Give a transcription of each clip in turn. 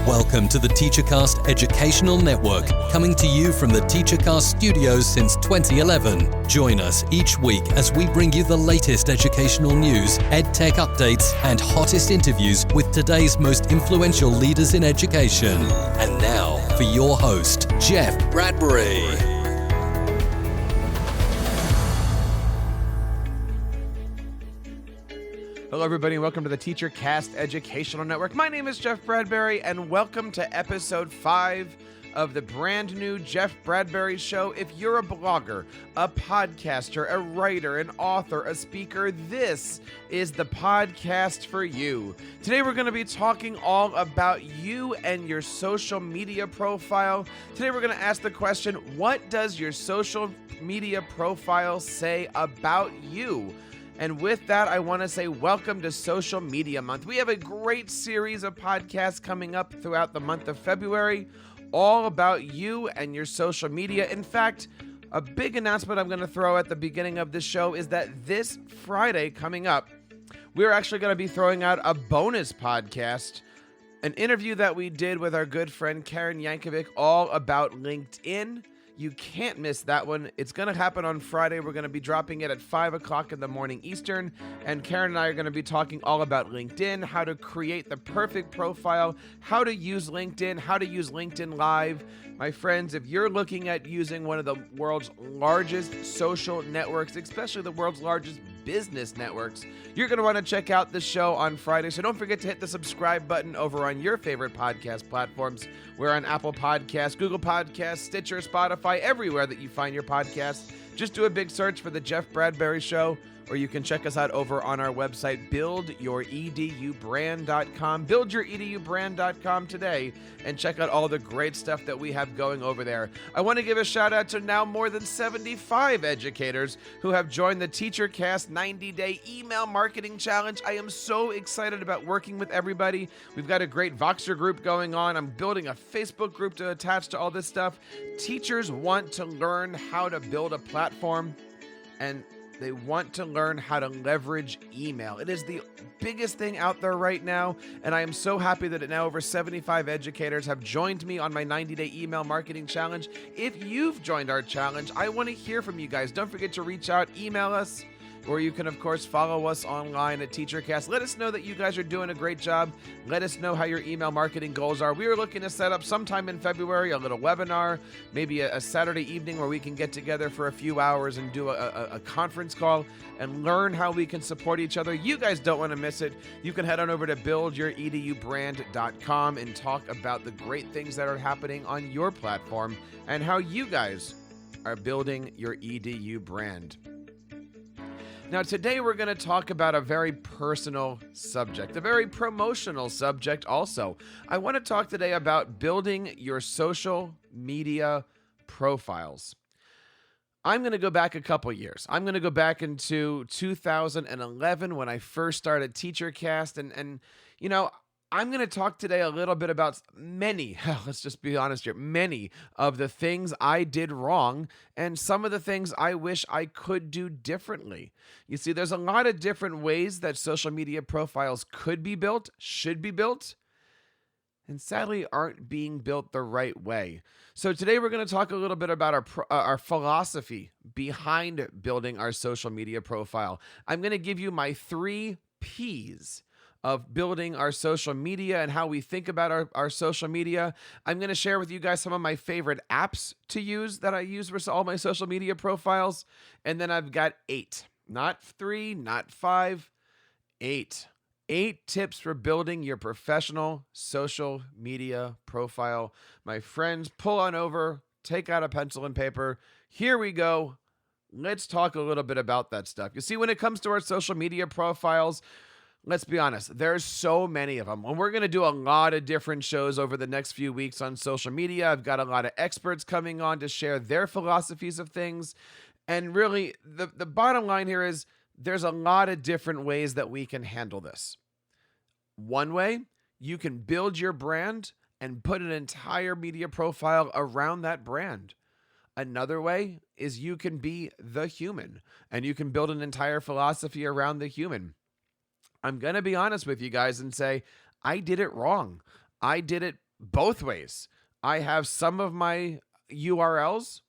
Welcome to the TeacherCast Educational Network, coming to you from the TeacherCast studios since 2011. Join us each week as we bring you the latest educational news, EdTech updates, and hottest interviews with today's most influential leaders in education. And now, for your host, Jeff Bradbury. Hello, everybody, and welcome to the TeacherCast Educational Network. My name is Jeff Bradbury, and welcome to episode 5 of the brand new Jeff Bradbury Show. If you're a blogger, a podcaster, a writer, an author, a speaker, this is the podcast for you. Today, we're going to be talking all about you and your social media profile. Today, we're going to ask the question, what does your social media profile say about you? And with that, I want to say welcome to Social Media Month. We have a great series of podcasts coming up throughout the month of February, all about you and your social media. In fact, a big announcement I'm going to throw at the beginning of this show is that this Friday coming up, we're actually going to be throwing out a bonus podcast, an interview that we did with our good friend Karen Yankovic, all about LinkedIn. You can't miss that one. It's going to happen on Friday. We're going to be dropping it at 5 o'clock in the morning Eastern. And Karen and I are going to be talking all about LinkedIn, how to create the perfect profile, how to use LinkedIn, how to use LinkedIn Live. My friends, if you're looking at using one of the world's largest social networks, especially the world's largest business networks, you're going to want to check out the show on Friday. So don't forget to hit the subscribe button over on your favorite podcast platforms. We're on Apple Podcasts, Google Podcasts, Stitcher, Spotify, everywhere that you find your podcasts. Just do a big search for the Jeff Bradbury Show, or you can check us out over on our website, buildyouredubrand.com. Buildyouredubrand.com today, and check out all the great stuff that we have going over there. I want to give a shout out to now more than 75 educators who have joined the TeacherCast 90-day email marketing challenge. I am so excited about working with everybody. We've got a great Voxer group going on. I'm building a Facebook group to attach to all this stuff. Teachers want to learn how to build a platform, and they want to learn how to leverage email. It is the biggest thing out there right now, and I am so happy that now over 75 educators have joined me on my 90-day email marketing challenge. If you've joined our challenge, I want to hear from you guys. Don't forget to reach out, email us, or you can, of course, follow us online at TeacherCast. Let us know that you guys are doing a great job. Let us know how your email marketing goals are. We are looking to set up sometime in February a little webinar, maybe a Saturday evening where we can get together for a few hours and do a conference call and learn how we can support each other. You guys don't want to miss it. You can head on over to buildyouredubrand.com and talk about the great things that are happening on your platform and how you guys are building your EDU brand. Now, today we're going to talk about a very personal subject, a very promotional subject also. I want to talk today about building your social media profiles. I'm going to go back a couple years. I'm going to go back into 2011 when I first started TeacherCast, and you know, I'm going to talk today a little bit about let's just be honest here, many of the things I did wrong and some of the things I wish I could do differently. You see, there's a lot of different ways that social media profiles could be built, should be built, and sadly aren't being built the right way. So today we're going to talk a little bit about our philosophy behind building our social media profile. I'm going to give you my 3 Ps of building our social media and how we think about our social media. I'm going to share with you guys some of my favorite apps to use that I use for all my social media profiles. And then I've got 8, not 3, not 5, 8. 8 tips for building your professional social media profile. My friends, pull on over, take out a pencil and paper. Here we go. Let's talk a little bit about that stuff. You see, when it comes to our social media profiles, let's be honest, there's so many of them. And we're going to do a lot of different shows over the next few weeks on social media. I've got a lot of experts coming on to share their philosophies of things. And really, the bottom line here is there's a lot of different ways that we can handle this. One way, you can build your brand and put an entire media profile around that brand. Another way is you can be the human, and you can build an entire philosophy around the human. I'm going to be honest with you guys and say, I did it wrong. I did it both ways. I have some of my URLs,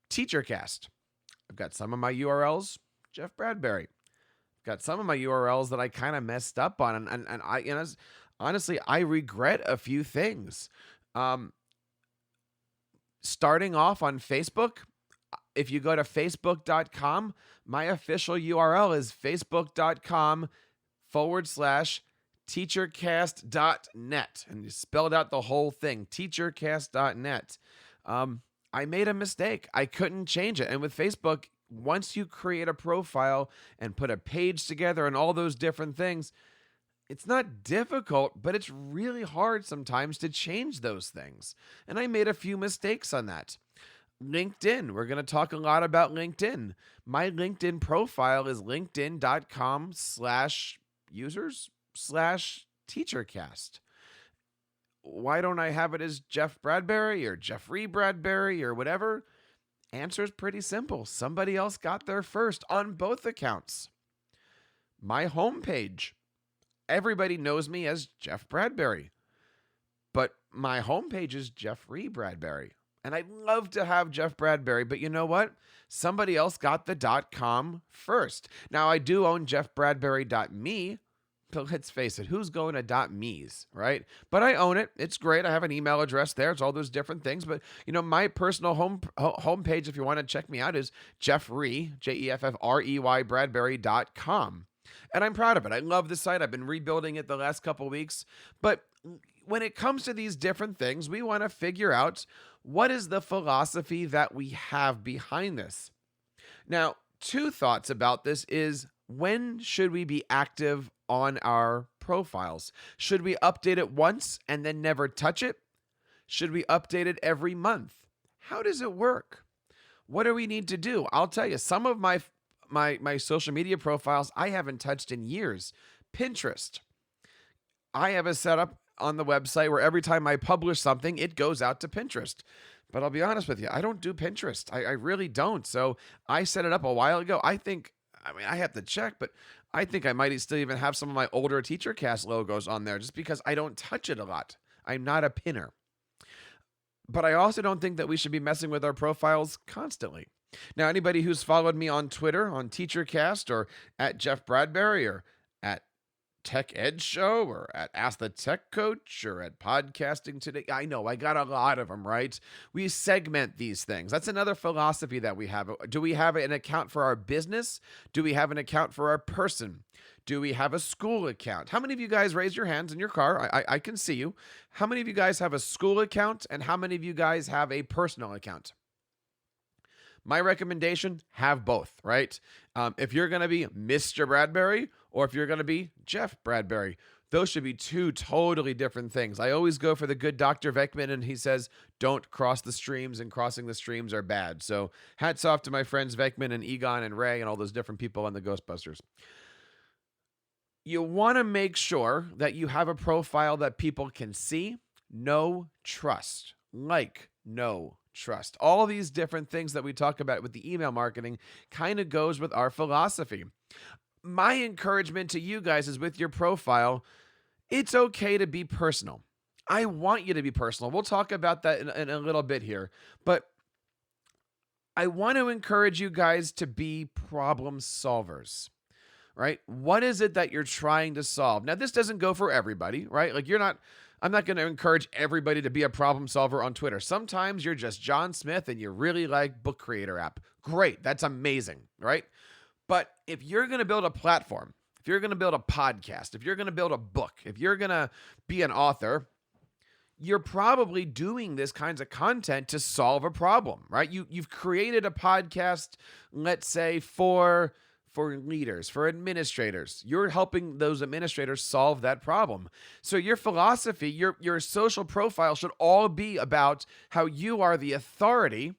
TeacherCast. I've got some of my URLs, Jeff Bradbury. I've got some of my URLs that I kind of messed up on, and I, honestly, I regret a few things. Starting off on Facebook, if you go to facebook.com, my official URL is facebook.com/teachercast.net. And you spelled out the whole thing, teachercast.net. I made a mistake. I couldn't change it. And with Facebook, once you create a profile and put a page together and all those different things, it's not difficult, but it's really hard sometimes to change those things. And I made a few mistakes on that. LinkedIn. We're going to talk a lot about LinkedIn. My LinkedIn profile is linkedin.com/users/teachercast. Why don't I have it as Jeff Bradbury or Jeffrey Bradbury or whatever? Answer is pretty simple. Somebody else got there first on both accounts. My homepage. Everybody knows me as Jeff Bradbury, but my homepage is Jeffrey Bradbury. And I'd love to have Jeff Bradbury, but you know what? Somebody else got the .com first. Now, I do own jeffbradbury.me, but let's face it, who's going to .me's, right? But I own it. It's great. I have an email address there. It's all those different things. But, my personal homepage, if you want to check me out, is Jeffrey, Jeffrey, Bradbury.com. And I'm proud of it. I love the site. I've been rebuilding it the last couple of weeks. But when it comes to these different things, we want to figure out what is the philosophy that we have behind this. Now, two thoughts about this is, when should we be active on our profiles? Should we update it once and then never touch it? Should we update it every month? How does it work? What do we need to do? I'll tell you, some of my social media profiles I haven't touched in years. Pinterest. I have a setup on the website where every time I publish something, it goes out to Pinterest. But I'll be honest with you, I don't do Pinterest. I really don't. So I set it up a while ago. I have to check, but I think I might still even have some of my older TeacherCast logos on there just because I don't touch it a lot. I'm not a pinner. But I also don't think that we should be messing with our profiles constantly. Now, anybody who's followed me on Twitter, on TeacherCast, or at Jeff Bradbury, or at Tech Ed Show, or at Ask the Tech Coach, or at Podcasting Today, I know, I got a lot of them, right? We segment these things. That's another philosophy that we have. Do we have an account for our business? Do we have an account for our person? Do we have a school account? How many of you guys raise your hands in your car? I can see you. How many of you guys have a school account, and how many of you guys have a personal account? My recommendation, have both, right? If you're going to be Mr. Bradbury or if you're going to be Jeff Bradbury, those should be two totally different things. I always go for the good Dr. Venkman, and he says, don't cross the streams, and crossing the streams are bad. So hats off to my friends Venkman and Egon and Ray and all those different people on the Ghostbusters. You want to make sure that you have a profile that people can see, know, trust, know, trust. All these different things that we talk about with the email marketing kind of goes with our philosophy. My encouragement to you guys is, with your profile, it's okay to be personal. I want you to be personal. We'll talk about that in a little bit here, but I want to encourage you guys to be problem solvers, right? What is it that you're trying to solve? Now, this doesn't go for everybody, right? I'm not going to encourage everybody to be a problem solver on Twitter. Sometimes you're just John Smith and you really like Book Creator app. Great. That's amazing, right? But if you're going to build a platform, if you're going to build a podcast, if you're going to build a book, if you're going to be an author, you're probably doing this kinds of content to solve a problem, right? You've created a podcast, let's say, for leaders, for administrators. You're helping those administrators solve that problem. So your philosophy, your social profile should all be about how you are the authority.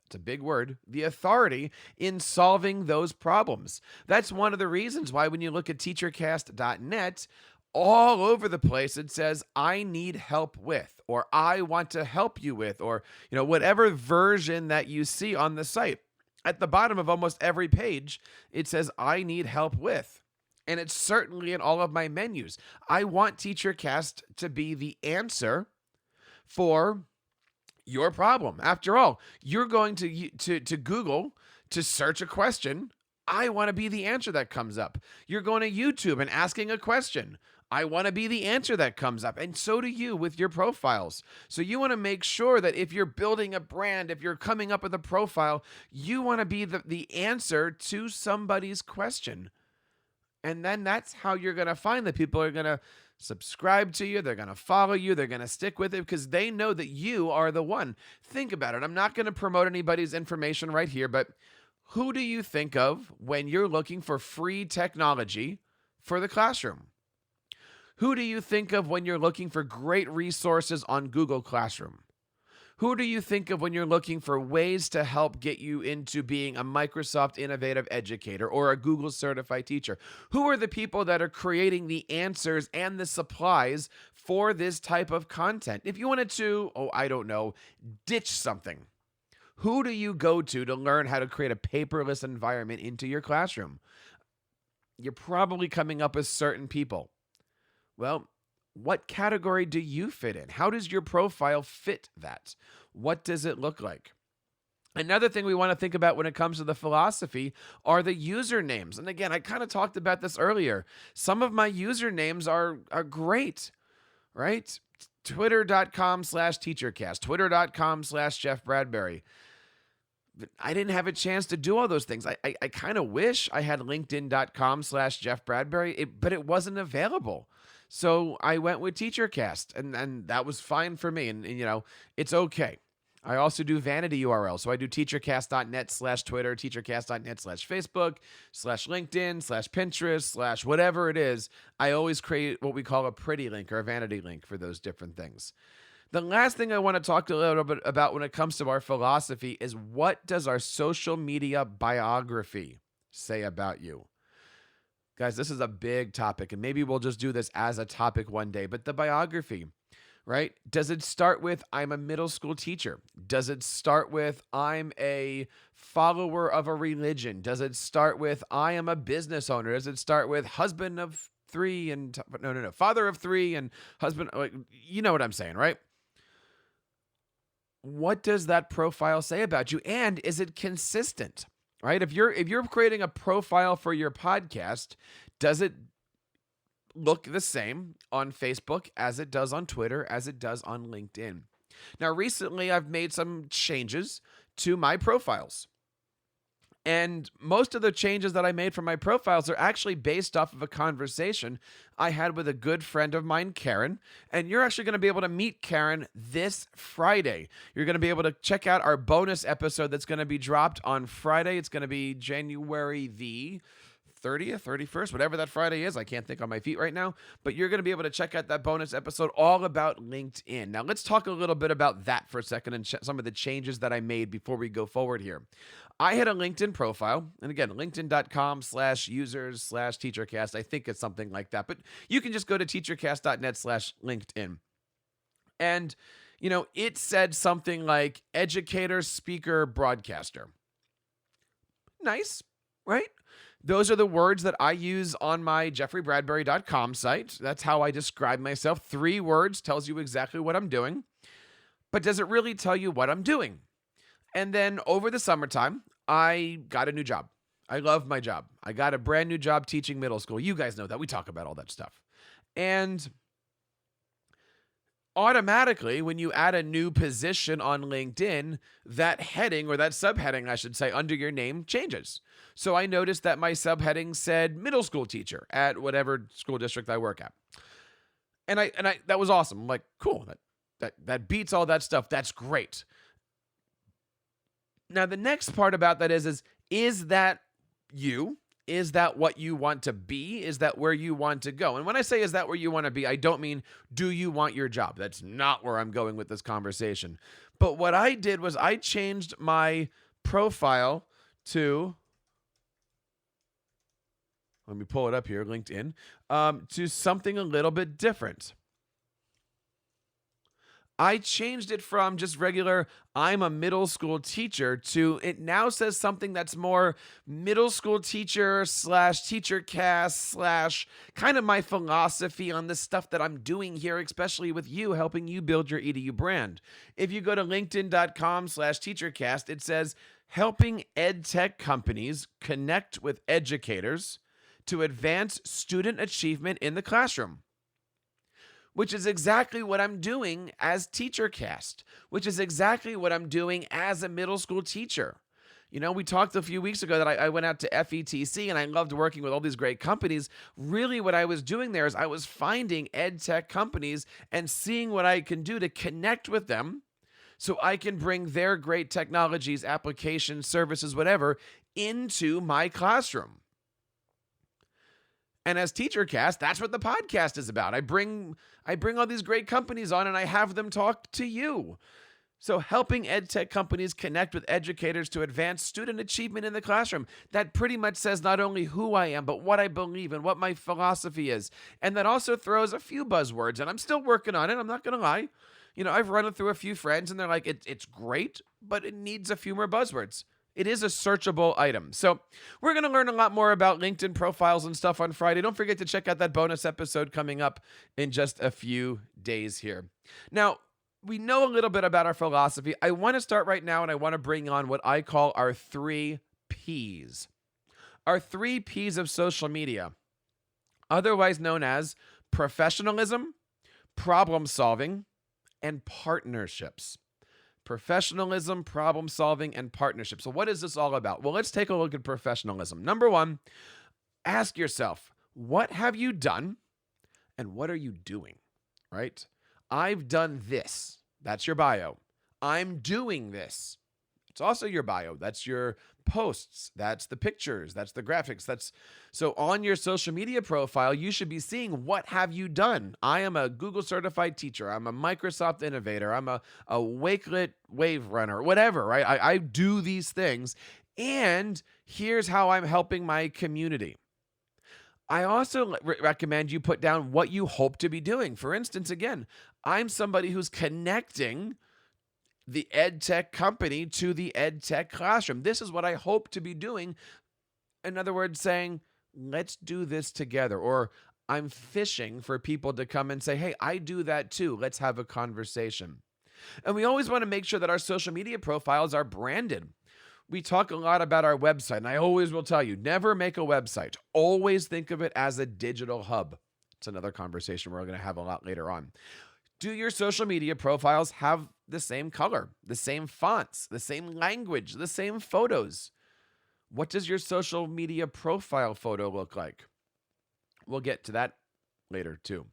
It's a big word, the authority in solving those problems. That's one of the reasons why when you look at teachercast.net, all over the place it says, I need help with, or I want to help you with, or whatever version that you see on the site. At the bottom of almost every page, it says, I need help with. And it's certainly in all of my menus. I want TeacherCast to be the answer for your problem. After all, you're going to Google to search a question. I want to be the answer that comes up. You're going to YouTube and asking a question. I want to be the answer that comes up. And so do you with your profiles. So you want to make sure that if you're building a brand, if you're coming up with a profile, you want to be the answer to somebody's question. And then that's how you're going to find that people are going to subscribe to you. They're going to follow you. They're going to stick with it because they know that you are the one. Think about it. I'm not going to promote anybody's information right here, but who do you think of when you're looking for free technology for the classroom? Who do you think of when you're looking for great resources on Google Classroom? Who do you think of when you're looking for ways to help get you into being a Microsoft Innovative Educator or a Google Certified Teacher? Who are the people that are creating the answers and the supplies for this type of content? If you wanted to, ditch something, who do you go to learn how to create a paperless environment into your classroom? You're probably coming up with certain people. Well, what category do you fit in? How does your profile fit that? What does it look like? Another thing we want to think about when it comes to the philosophy are the usernames. And again, I kind of talked about this earlier. Some of my usernames are great, right? Twitter.com/teachercast, Twitter.com/Jeff Bradbury. I didn't have a chance to do all those things. I kind of wish I had LinkedIn.com/Jeff Bradbury, but it wasn't available. So I went with TeacherCast, and that was fine for me. And it's okay. I also do vanity URLs. So I do teachercast.net/Twitter, teachercast.net/Facebook, /LinkedIn, /Pinterest, /whatever it is. I always create what we call a pretty link or a vanity link for those different things. The last thing I want to talk a little bit about when it comes to our philosophy is what does our social media biography say about you? Guys, this is a big topic, and maybe we'll just do this as a topic one day, but the biography, right? Does it start with, I'm a middle school teacher? Does it start with, I'm a follower of a religion? Does it start with, I am a business owner? Does it start with husband of three and, father of three and husband, you know what I'm saying, right? What does that profile say about you? And is it consistent? Right? If you're creating a profile for your podcast, does it look the same on Facebook as it does on Twitter, as it does on LinkedIn? Now, recently I've made some changes to my profiles. And most of the changes that I made for my profiles are actually based off of a conversation I had with a good friend of mine, Karen. And you're actually going to be able to meet Karen this Friday. You're going to be able to check out our bonus episode that's going to be dropped on Friday. It's going to be January the 30th, 31st, whatever that Friday is. I can't think on my feet right now, but you're going to be able to check out that bonus episode all about LinkedIn. Now, let's talk a little bit about that for a second and some of the changes that I made before we go forward here. I had a LinkedIn profile, and again, linkedin.com/users/teachercast. I think it's something like that, but you can just go to teachercast.net/LinkedIn. And, it said something like educator, speaker, broadcaster. Nice, right? Those are the words that I use on my jeffreybradbury.com site. That's how I describe myself. 3 words tells you exactly what I'm doing. But does it really tell you what I'm doing? And then over the summertime, I got a new job. I love my job. I got a brand new job teaching middle school. You guys know that. We talk about all that stuff. And automatically, when you add a new position on LinkedIn, that heading, or that subheading, I should say, under your name changes. So I noticed that my subheading said middle school teacher at whatever school district I work at. And I that was awesome. I'm like, cool. That beats all that stuff. That's great. Now, the next part about that is that you? Is that what you want to be? Is that where you want to go? And when I say, is that where you want to be, I don't mean, do you want your job? That's not where I'm going with this conversation. But what I did was I changed my profile to, let me pull it up here, LinkedIn, to something a little bit different. I changed it from just regular, I'm a middle school teacher, to it now says something that's more middle school teacher slash teacher cast slash kind of my philosophy on the stuff that I'm doing here, especially with you, helping you build your EDU brand. If you go to linkedin.com/teachercast, it says helping ed tech companies connect with educators to advance student achievement in the classroom, which is exactly what I'm doing as TeacherCast, which is exactly what I'm doing as a middle school teacher. You know, we talked a few weeks ago that I went out to FETC and I loved working with all these great companies. Really, what I was doing there is I was finding ed tech companies and seeing what I can do to connect with them so I can bring their great technologies, applications, services, whatever, into my classroom. And as TeacherCast, that's what the podcast is about. I bring all these great companies on and I have them talk to you. So helping ed tech companies connect with educators to advance student achievement in the classroom. That pretty much says not only who I am, but what I believe and what my philosophy is. And that also throws a few buzzwords, and I'm still working on it. I'm not going to lie. You know, I've run it through a few friends and they're like, it's great, but it needs a few more buzzwords. It is a searchable item. So we're going to learn a lot more about LinkedIn profiles and stuff on Friday. Don't forget to check out that bonus episode coming up in just a few days here. Now, we know a little bit about our philosophy. I want to start right now and I want to bring on what I call our 3 Ps. Our 3 Ps of social media, otherwise known as professionalism, problem solving, and partnerships. Professionalism, problem solving, and partnership. So what is this all about? Well, let's take a look at professionalism. Number 1, ask yourself, what have you done and what are you doing, right? I've done this. That's your bio. I'm doing this. It's also your bio. That's your posts. That's the pictures. That's the graphics. So on your social media profile, you should be seeing what have you done. I am a Google certified teacher. I'm a Microsoft innovator. I'm a Wakelet wave runner, whatever, right? I do these things. And here's how I'm helping my community. I also recommend you put down what you hope to be doing. For instance, again, I'm somebody who's connecting the ed tech company to the ed tech classroom. This is what I hope to be doing. In other words, saying, let's do this together. Or I'm fishing for people to come and say, hey, I do that too. Let's have a conversation. And we always want to make sure that our social media profiles are branded. We talk a lot about our website, and I always will tell you, never make a website. Always think of it as a digital hub. It's another conversation we're going to have a lot later on. Do your social media profiles have the same color, the same fonts, the same language, the same photos? What does your social media profile photo look like? We'll get to that later too.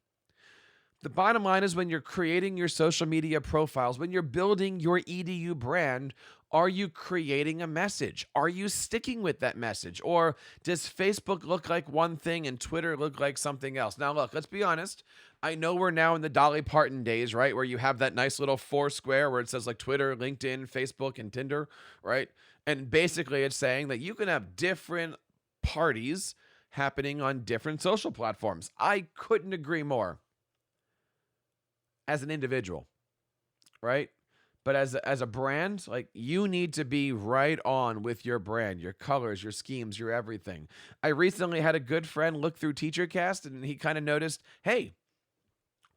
The bottom line is when you're creating your social media profiles, when you're building your EDU brand, are you creating a message? Are you sticking with that message? Or does Facebook look like one thing and Twitter look like something else? Now, look, let's be honest. I know we're now in the Dolly Parton days, right? Where you have that nice little 4 square where it says like Twitter, LinkedIn, Facebook, and Tinder, right? And basically it's saying that you can have different parties happening on different social platforms. I couldn't agree more. As an individual, right? But as a brand, like you need to be right on with your brand, your colors, your schemes, your everything. I recently had a good friend look through TeacherCast and he kind of noticed, hey,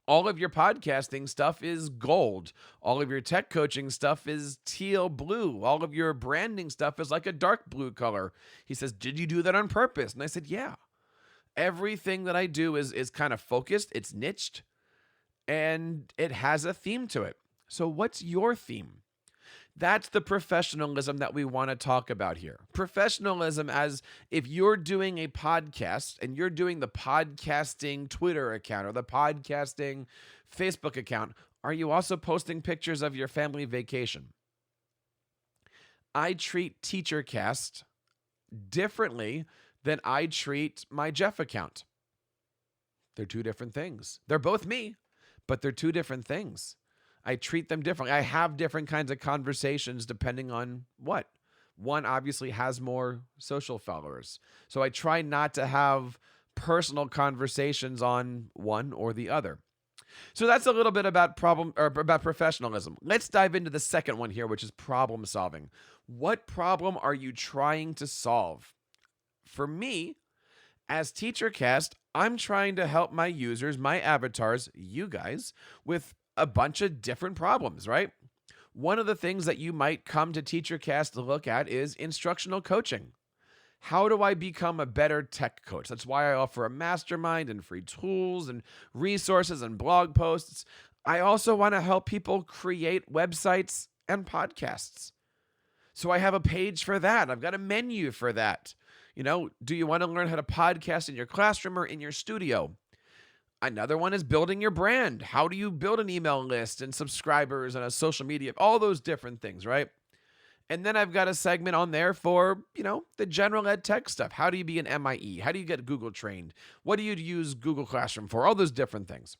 all of your podcasting stuff is gold. All of your tech coaching stuff is teal blue. All of your branding stuff is like a dark blue color. He says, did you do that on purpose? And I said, yeah. Everything that I do is kind of focused. It's niched. And it has a theme to it. So what's your theme? That's the professionalism that we want to talk about here. Professionalism as if you're doing a podcast and you're doing the podcasting Twitter account or the podcasting Facebook account, are you also posting pictures of your family vacation? I treat TeacherCast differently than I treat my Jeff account. They're 2 different things. They're both me. But they're 2 different things. I treat them differently. I have different kinds of conversations depending on what. One obviously has more social followers. So I try not to have personal conversations on one or the other. So that's a little bit about about professionalism. Let's dive into the second one here, which is problem solving. What problem are you trying to solve? For me, as TeacherCast, I'm trying to help my users, my avatars, you guys, with a bunch of different problems, right? One of the things that you might come to TeacherCast to look at is instructional coaching. How do I become a better tech coach? That's why I offer a mastermind and free tools and resources and blog posts. I also want to help people create websites and podcasts. So I have a page for that. I've got a menu for that. Do you want to learn how to podcast in your classroom or in your studio? Another one is building your brand. How do you build an email list and subscribers and a social media? All those different things, right? And then I've got a segment on there for, the general ed tech stuff. How do you be an MIE? How do you get Google trained? What do you use Google Classroom for? All those different things.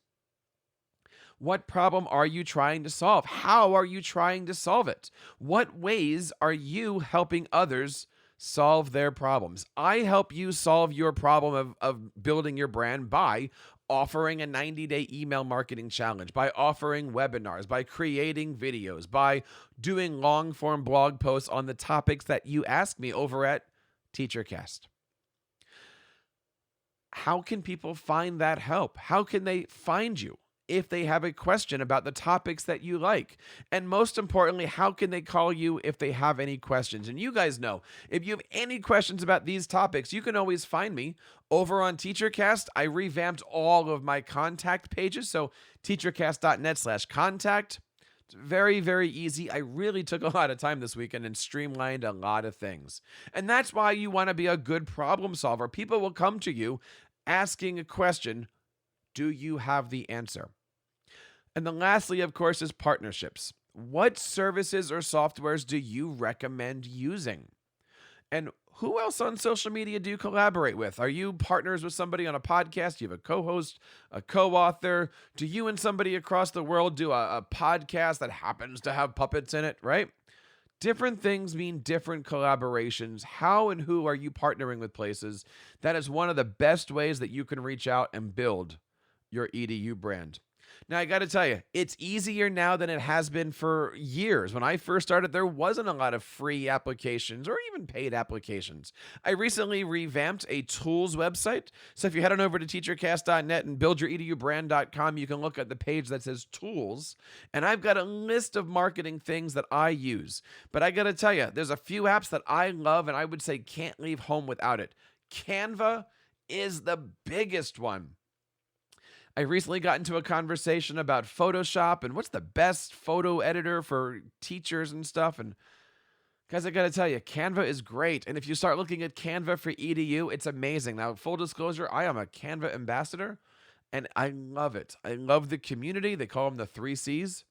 What problem are you trying to solve? How are you trying to solve it? What ways are you helping others solve their problems? I help you solve your problem of building your brand by offering a 90-day email marketing challenge, by offering webinars, by creating videos, by doing long-form blog posts on the topics that you ask me over at TeacherCast. How can people find that help? How can they find you if they have a question about the topics that you like? And most importantly, how can they call you if they have any questions? And you guys know, if you have any questions about these topics, you can always find me over on TeacherCast. I revamped all of my contact pages. So teachercast.net/contact. It's very, very easy. I really took a lot of time this weekend and streamlined a lot of things. And that's why you want to be a good problem solver. People will come to you asking a question. Do you have the answer? And then lastly, of course, is partnerships. What services or softwares do you recommend using? And who else on social media do you collaborate with? Are you partners with somebody on a podcast? Do you have a co-host, a co-author? Do you and somebody across the world do a podcast that happens to have puppets in it, right? Different things mean different collaborations. How and who are you partnering with places? That is one of the best ways that you can reach out and build your EDU brand. Now, I got to tell you, it's easier now than it has been for years. When I first started, there wasn't a lot of free applications or even paid applications. I recently revamped a tools website. So if you head on over to teachercast.net and buildyouredubrand.com, you can look at the page that says tools. And I've got a list of marketing things that I use. But I got to tell you, there's a few apps that I love and I would say can't leave home without it. Canva is the biggest one. I recently got into a conversation about Photoshop and what's the best photo editor for teachers and stuff. And guys, I got to tell you, Canva is great. And if you start looking at Canva for EDU, it's amazing. Now, full disclosure, I am a Canva ambassador and I love it. I love the community. They call them the 3 C's.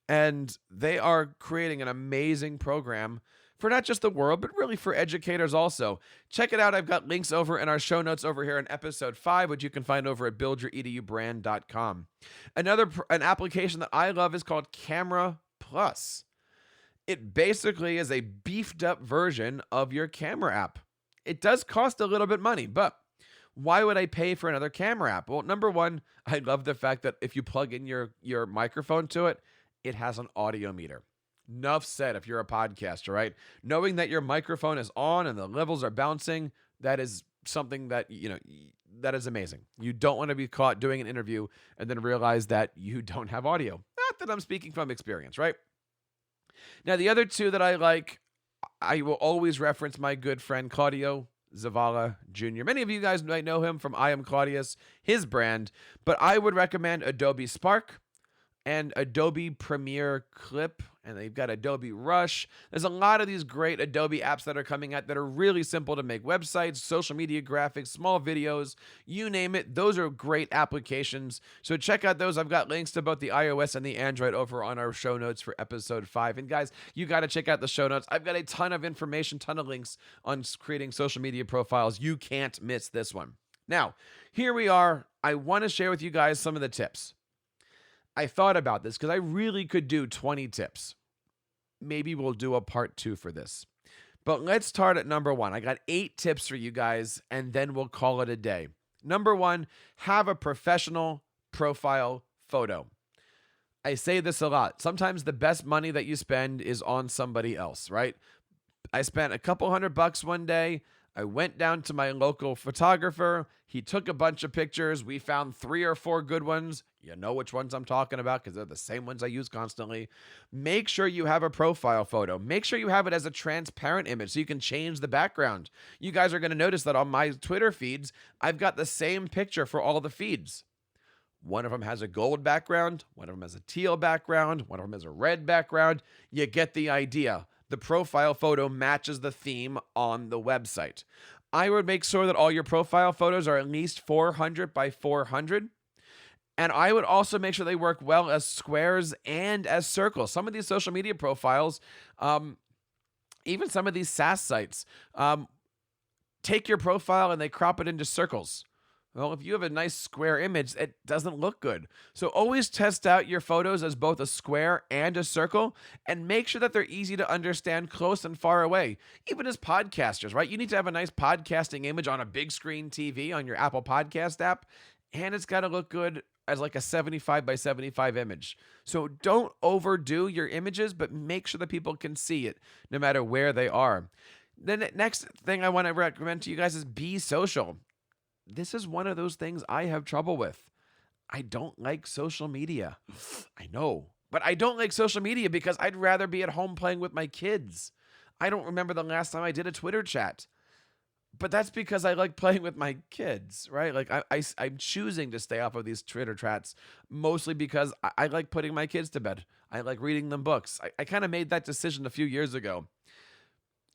And they are creating an amazing program for not just the world, but really for educators also. Check it out. I've got links over in our show notes over here in episode 5, which you can find over at buildyouredubrand.com. An application that I love is called Camera Plus. It basically is a beefed up version of your camera app. It does cost a little bit money, but why would I pay for another camera app? Well, number one, I love the fact that if you plug in your microphone to it, it has an audio meter. Enough said if you're a podcaster, right? Knowing that your microphone is on and the levels are bouncing, that is something that, that is amazing. You don't want to be caught doing an interview and then realize that you don't have audio. Not that I'm speaking from experience, right? Now, the other two that I like, I will always reference my good friend Claudio Zavala Jr. Many of you guys might know him from I Am Claudius, his brand, but I would recommend Adobe Spark and Adobe Premiere Clip, and they've got Adobe Rush. There's a lot of these great Adobe apps that are coming out that are really simple to make websites, social media graphics, small videos, you name it. Those are great applications. So check out those. I've got links to both the iOS and the Android over on our show notes for episode 5. And guys, you got to check out the show notes. I've got a ton of information, ton of links on creating social media profiles. You can't miss this one. Now, here we are. I want to share with you guys some of the tips. I thought about this because I really could do 20 tips. Maybe we'll do a part 2 for this. But let's start at number 1. I got 8 tips for you guys, and then we'll call it a day. Number 1, have a professional profile photo. I say this a lot. Sometimes the best money that you spend is on somebody else, right? I spent a couple $100 one day. I went down to my local photographer. He took a bunch of pictures. We found 3 or 4 good ones. You know which ones I'm talking about because they're the same ones I use constantly. Make sure you have a profile photo. Make sure you have it as a transparent image so you can change the background. You guys are going to notice that on my Twitter feeds, I've got the same picture for all the feeds. One of them has a gold background. One of them has a teal background. One of them has a red background. You get the idea. The profile photo matches the theme on the website. I would make sure that all your profile photos are at least 400 by 400. And I would also make sure they work well as squares and as circles. Some of these social media profiles, even some of these SaaS sites, take your profile and they crop it into circles. Well, if you have a nice square image, it doesn't look good. So always test out your photos as both a square and a circle, and make sure that they're easy to understand close and far away. Even as podcasters, right? You need to have a nice podcasting image on a big screen TV on your Apple Podcast app, and it's got to look good as like a 75 by 75 image. So don't overdo your images, but make sure that people can see it no matter where they are. Then the next thing I want to recommend to you guys is be social. This is one of those things I have trouble with. I don't like social media. I know, but I don't like social media because I'd rather be at home playing with my kids. I don't remember the last time I did a Twitter chat, but that's because I like playing with my kids, right? Like I'm choosing to stay off of these Twitter chats mostly because I like putting my kids to bed. I like reading them books. I kind of made that decision a few years ago.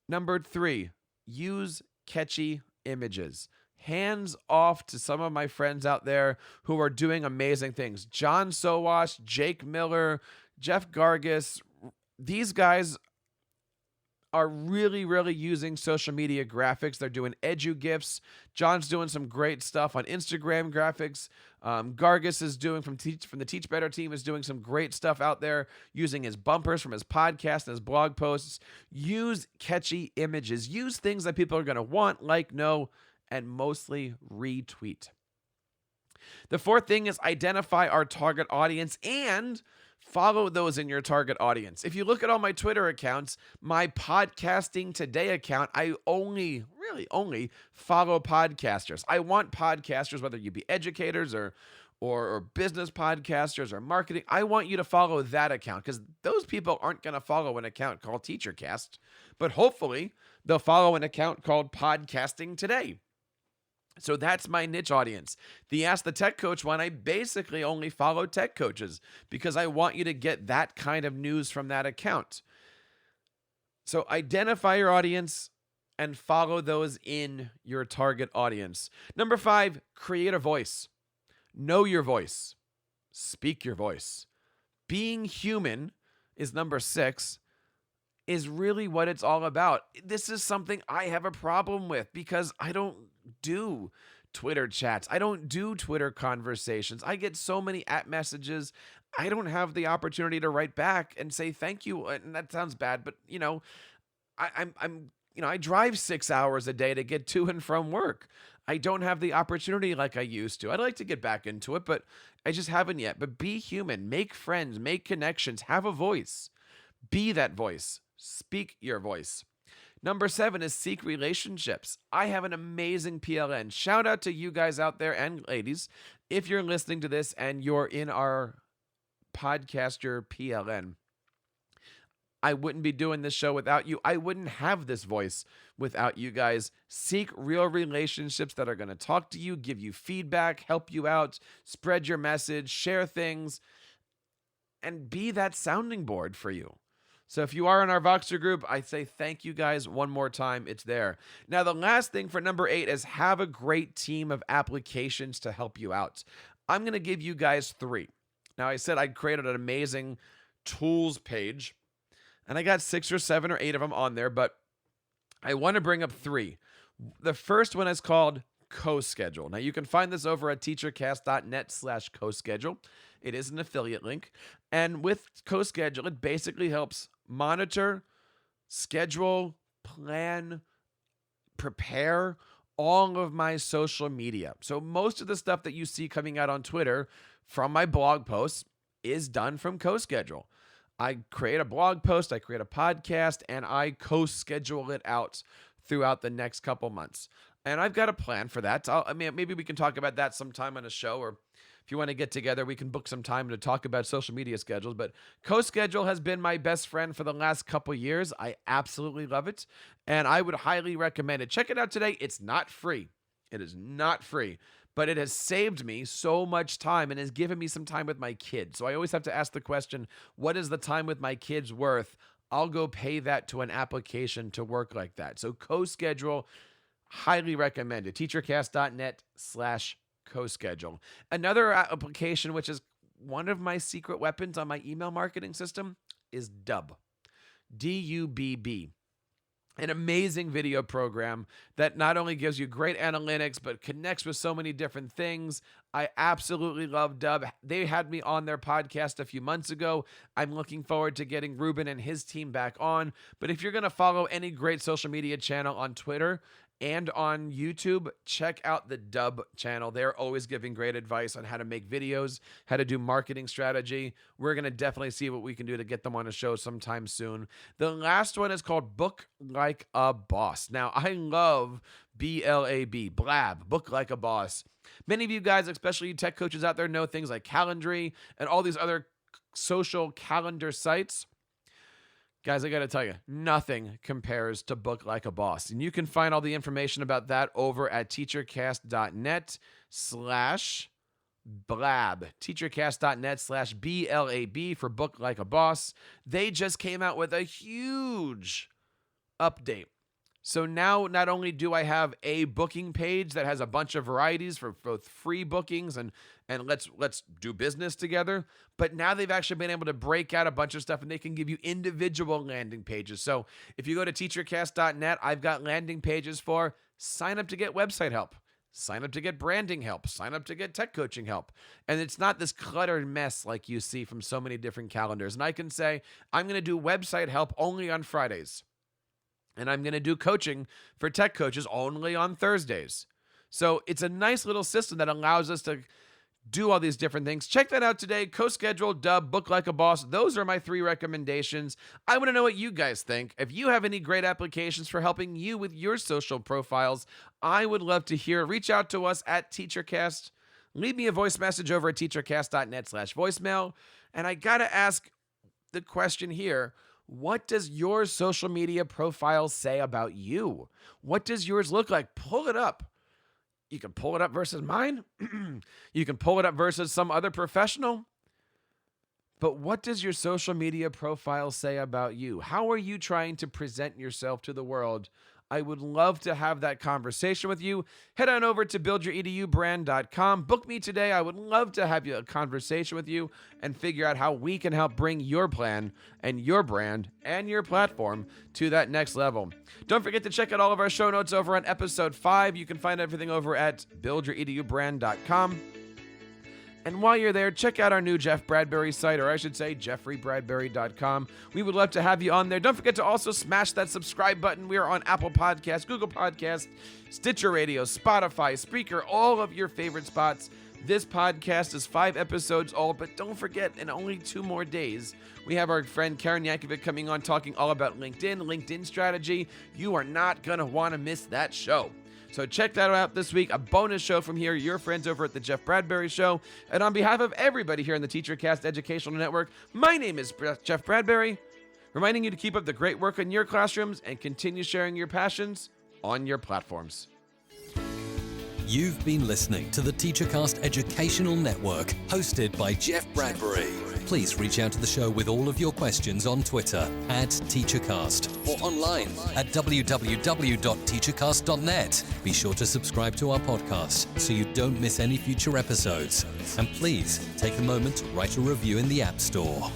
Number 3, use catchy images. Hands off to some of my friends out there who are doing amazing things. John Sowash, Jake Miller, Jeff Gargis. These guys are really, really using social media graphics. They're doing edu gifs. John's doing some great stuff on Instagram graphics. Gargis is doing from the Teach Better team is doing some great stuff out there using his bumpers from his podcast and his blog posts. Use catchy images. Use things that people are going to want, like, know, and mostly retweet. The 4th thing is identify our target audience and follow those in your target audience. If you look at all my Twitter accounts, my Podcasting Today account, I only follow podcasters. I want podcasters, whether you be educators or business podcasters or marketing, I want you to follow that account because those people aren't going to follow an account called TeacherCast, but hopefully they'll follow an account called Podcasting Today. So that's my niche audience. The Ask the Tech Coach one, I basically only follow tech coaches because I want you to get that kind of news from that account. So identify your audience and follow those in your target audience. Number 5, create a voice. Know your voice. Speak your voice. Being human is number 6. Is really what it's all about. This is something I have a problem with because I don't do Twitter chats. I don't do Twitter conversations. I get so many messages. I don't have the opportunity to write back and say thank you. And that sounds bad, but I drive 6 hours a day to get to and from work. I don't have the opportunity like I used to. I'd like to get back into it, but I just haven't yet. But be human, make friends, make connections, have a voice. Be that voice. Speak your voice. Number 7 is seek relationships. I have an amazing PLN. Shout out to you guys out there and ladies. If you're listening to this and you're in our podcaster PLN, I wouldn't be doing this show without you. I wouldn't have this voice without you guys. Seek real relationships that are going to talk to you, give you feedback, help you out, spread your message, share things, and be that sounding board for you. So if you are in our Voxer group, I say thank you guys one more time. It's there. Now, the last thing for number 8 is have a great team of applications to help you out. I'm going to give you guys 3. Now, I said I created an amazing tools page, and I got 6 or 7 or 8 of them on there, but I want to bring up 3. The first one is called CoSchedule. Now, you can find this over at teachercast.net/CoSchedule. It is an affiliate link. And with CoSchedule, it basically helps monitor, schedule, plan, prepare all of my social media. So most of the stuff that you see coming out on Twitter from my blog posts is done from CoSchedule. I create a blog post, I create a podcast, and I co-schedule it out throughout the next couple months. And I've got a plan for that. Maybe we can talk about that sometime on a show, or if you want to get together, we can book some time to talk about social media schedules. But CoSchedule has been my best friend for the last couple years. I absolutely love it, and I would highly recommend it. Check it out today. It's not free. It is not free. But it has saved me so much time and has given me some time with my kids. So I always have to ask the question, what is the time with my kids worth? I'll go pay that to an application to work like that. So CoSchedule, highly recommended. teachercast.net/CoSchedule. Another application, which is one of my secret weapons on my email marketing system, is Dubb. D-U-B-B. An amazing video program that not only gives you great analytics, but connects with so many different things. I absolutely love Dubb. They had me on their podcast a few months ago. I'm looking forward to getting Ruben and his team back on. But if you're going to follow any great social media channel on Twitter and on YouTube, check out the Dubb channel. They're always giving great advice on how to make videos, how to do marketing strategy. We're going to definitely see what we can do to get them on a show sometime soon. The last one is called Book Like a Boss. Now, I love BLAB, Blab, Book Like a Boss. Many of you guys, especially you tech coaches out there, know things like Calendly and all these other social calendar sites. Guys, I got to tell you, nothing compares to Book Like a Boss. And you can find all the information about that over at teachercast.net/blab. teachercast.net/BLAB for Book Like a Boss. They just came out with a huge update. So now not only do I have a booking page that has a bunch of varieties for both free bookings and let's do business together, but now they've actually been able to break out a bunch of stuff and they can give you individual landing pages. So if you go to teachercast.net, I've got landing pages for sign up to get website help, sign up to get branding help, sign up to get tech coaching help. And it's not this cluttered mess like you see from so many different calendars. And I can say, I'm going to do website help only on Fridays. And I'm going to do coaching for tech coaches only on Thursdays. So it's a nice little system that allows us to do all these different things. Check that out today. CoSchedule, Dubb, Book Like a Boss. Those are my 3 recommendations. I want to know what you guys think. If you have any great applications for helping you with your social profiles, I would love to hear. Reach out to us at TeacherCast. Leave me a voice message over at teachercast.net/voicemail. And I got to ask the question here. What does your social media profile say about you? What does yours look like? Pull it up. You can pull it up versus mine. You can pull it up versus some other professional. But what does your social media profile say about you? How are you trying to present yourself to the world? I would love to have that conversation with you. Head on over to buildyouredubrand.com. Book me today. I would love to have a conversation with you and figure out how we can help bring your plan and your brand and your platform to that next level. Don't forget to check out all of our show notes over on episode 5. You can find everything over at buildyouredubrand.com. And while you're there, check out our new Jeff Bradbury site, or I should say jeffreybradbury.com. We would love to have you on there. Don't forget to also smash that subscribe button. We are on Apple Podcasts, Google Podcasts, Stitcher Radio, Spotify, Spreaker, all of your favorite spots. This podcast is 5 episodes old, but don't forget, in only 2 more days, we have our friend Karen Yankovic coming on talking all about LinkedIn strategy. You are not going to want to miss that show. So check that out this week, a bonus show from here, your friends over at the Jeff Bradbury Show. And on behalf of everybody here in the TeacherCast Educational Network, my name is Jeff Bradbury, reminding you to keep up the great work in your classrooms and continue sharing your passions on your platforms. You've been listening to the TeacherCast Educational Network, hosted by Jeff Bradbury. Please reach out to the show with all of your questions on Twitter at TeacherCast or online at www.teachercast.net. Be sure to subscribe to our podcast so you don't miss any future episodes. And please take a moment to write a review in the App Store.